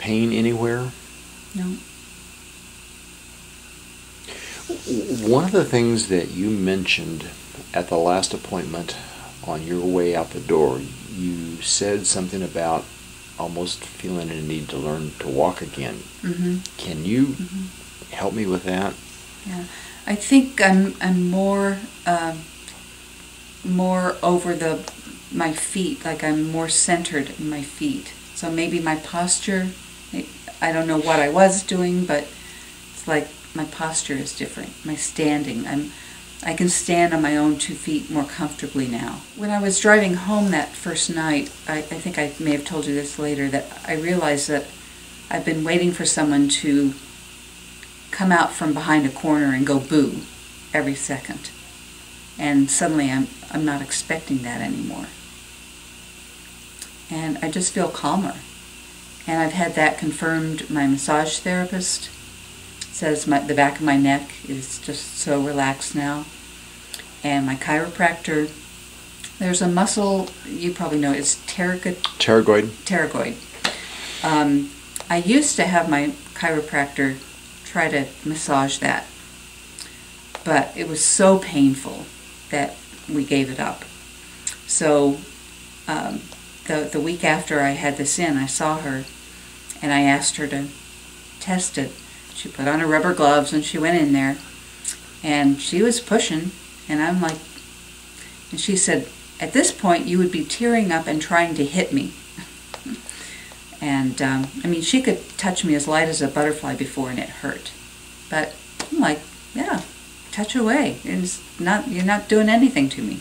pain anywhere? No. One of the things that you mentioned at the last appointment on your way out the door, you said something about almost feeling a need to learn to walk again. Mm-hmm. Can you help me with that? Yeah, I think I'm more over my feet, like I'm more centered in my feet. So maybe my posture, I don't know what I was doing, but it's like my posture is different. My standing, I can stand on my own 2 feet more comfortably now. When I was driving home that first night, I think I may have told you this later, that I realized that I've been waiting for someone to come out from behind a corner and go boo every second. And suddenly I'm not expecting that anymore. And I just feel calmer. And I've had that confirmed. My massage therapist says the back of my neck is just so relaxed now. And my chiropractor, there's a muscle, you probably know, it's Pterygoid. Pterygoid. I used to have my chiropractor try to massage that, but it was so painful that we gave it up. So the week after I had this in, I saw her and I asked her to test it. She put on her rubber gloves and she went in there and she was pushing, and I'm like, and she said, at this point you would be tearing up and trying to hit me. And I mean, she could touch me as light as a butterfly before and it hurt. But I'm like, yeah, touch away. You're not doing anything to me.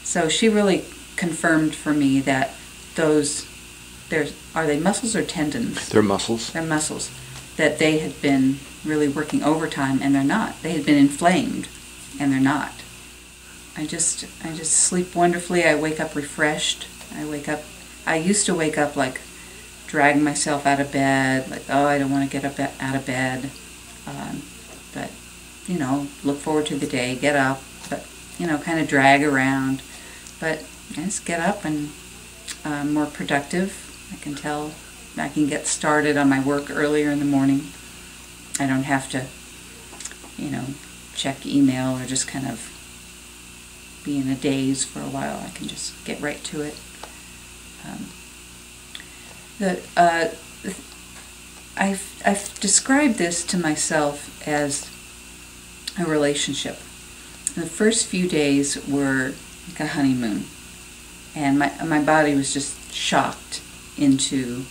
So she really confirmed for me that are they muscles or tendons? They're muscles. They're muscles. That they had been really working overtime, and they're not. They had been inflamed, and they're not. I just sleep wonderfully. I wake up refreshed. I used to wake up like dragging myself out of bed, like, oh, I don't want to get up out of bed. But, you know, look forward to the day, get up, but, you know, kind of drag around. But I just get up and I'm more productive. I can tell I can get started on my work earlier in the morning. I don't have to, you know, check email or just kind of be in a daze for a while. I can just get right to it. I've described this to myself as a relationship. The first few days were like a honeymoon, and my body was just shocked into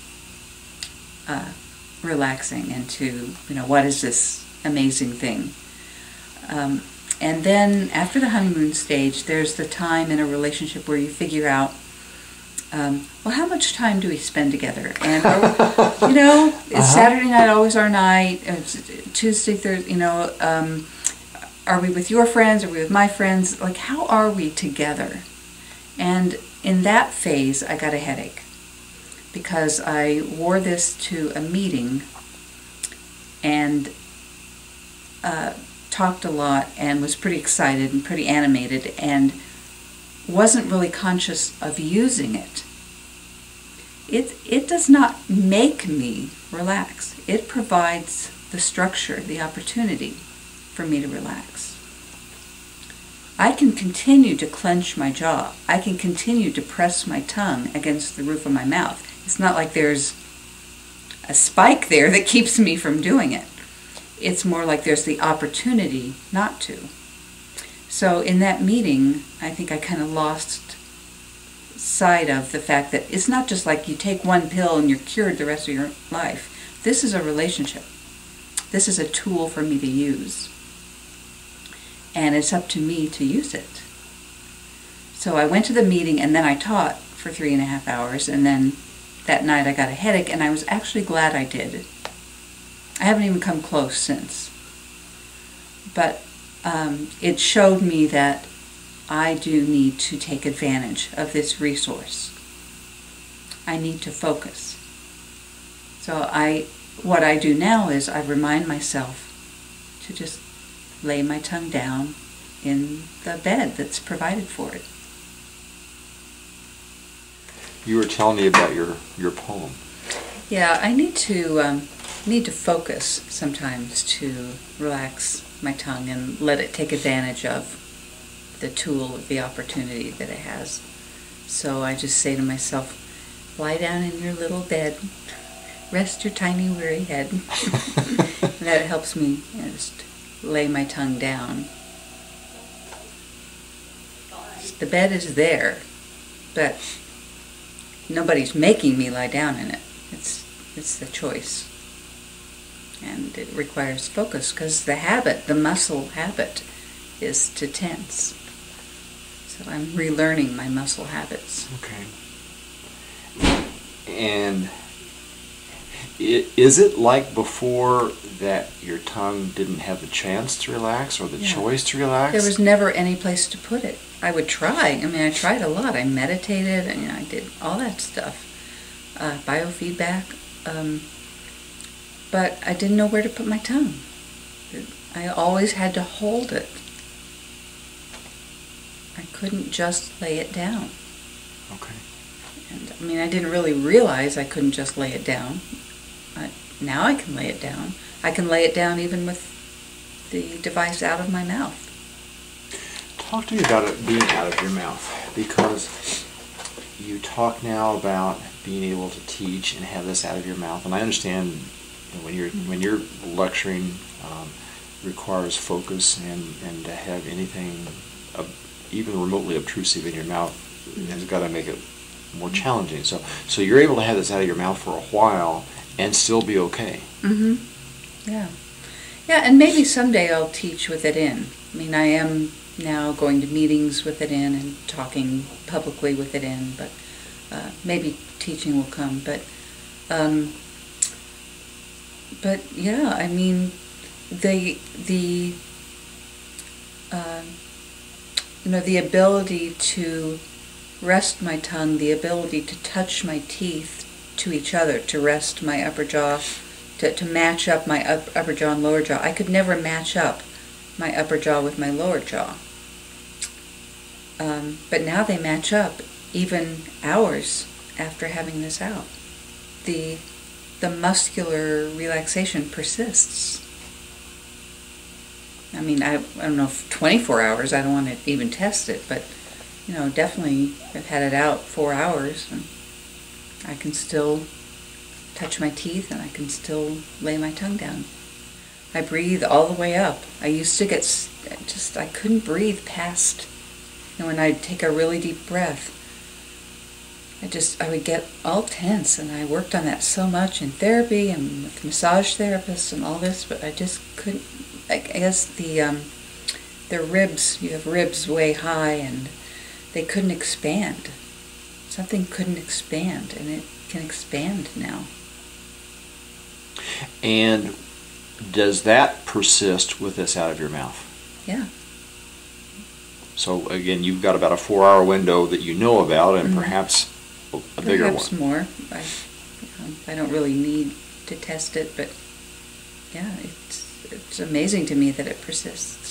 relaxing into, you know, what is this amazing thing. And then after the honeymoon stage, there's the time in a relationship where you figure out, well, how much time do we spend together? And, you know, is Saturday night always our night? Tuesday, Thursday, you know, are we with your friends? Are we with my friends? Like, how are we together? And in that phase, I got a headache because I wore this to a meeting and talked a lot and was pretty excited and pretty animated and wasn't really conscious of using it. It does not make me relax. It provides the structure, the opportunity for me to relax. I can continue to clench my jaw. I can continue to press my tongue against the roof of my mouth. It's not like there's a spike there that keeps me from doing it. It's more like there's the opportunity not to. So in that meeting, I think I kind of lost sight of the fact that it's not just like you take one pill and you're cured the rest of your life. This is a relationship. This is a tool for me to use. And it's up to me to use it. So I went to the meeting and then I taught for 3.5 hours, and then that night I got a headache, and I was actually glad I did. I haven't even come close since. But it showed me that I do need to take advantage of this resource. I need to focus. So what I do now is I remind myself to just lay my tongue down in the bed that's provided for it. You were telling me about your poem. Yeah, I need to focus sometimes to relax my tongue and let it take advantage of the tool, of the opportunity that it has. So I just say to myself, lie down in your little bed, rest your tiny weary head. And that helps me just lay my tongue down. The bed is there, but nobody's making me lie down in it. It's the choice. And it requires focus because the muscle habit is to tense. So I'm relearning my muscle habits. Okay. And is it like before that your tongue didn't have the chance to relax or the choice to relax? There was never any place to put it. I would try. I mean, I tried a lot. I meditated and I did all that stuff. Biofeedback. But I didn't know where to put my tongue. I always had to hold it. I couldn't just lay it down. Okay. And I mean, I didn't really realize I couldn't just lay it down. Now I can lay it down. I can lay it down even with the device out of my mouth. Talk to me about it being out of your mouth, because you talk now about being able to teach and have this out of your mouth, and I understand when you're lecturing requires focus, and to have anything even remotely obtrusive in your mouth has got to make it more challenging. So you're able to have this out of your mouth for a while and still be okay. Yeah. Yeah, and maybe someday I'll teach with it in. I mean, I am now going to meetings with it in and talking publicly with it in, but maybe teaching will come. But yeah, I mean, the the ability to rest my tongue, the ability to touch my teeth to each other, to rest my upper jaw, to match up my upper jaw and lower jaw. I could never match up my upper jaw with my lower jaw. But now they match up even hours after having this out. The muscular relaxation persists. I mean, I don't know if 24 hours, I don't want to even test it, but definitely I've had it out 4 hours and I can still touch my teeth and I can still lay my tongue down. I breathe all the way up. I used to get I couldn't breathe past, when I'd take a really deep breath, I would get all tense, and I worked on that so much in therapy and with massage therapists and all this, but I just couldn't. I guess the ribs, you have ribs way high, and they couldn't expand. Something couldn't expand, and it can expand now. And does that persist with this out of your mouth? Yeah. So again, you've got about a 4-hour window that you know about, and perhaps a bigger one. Perhaps more. I don't really need to test it, but yeah, it's amazing to me that it persists.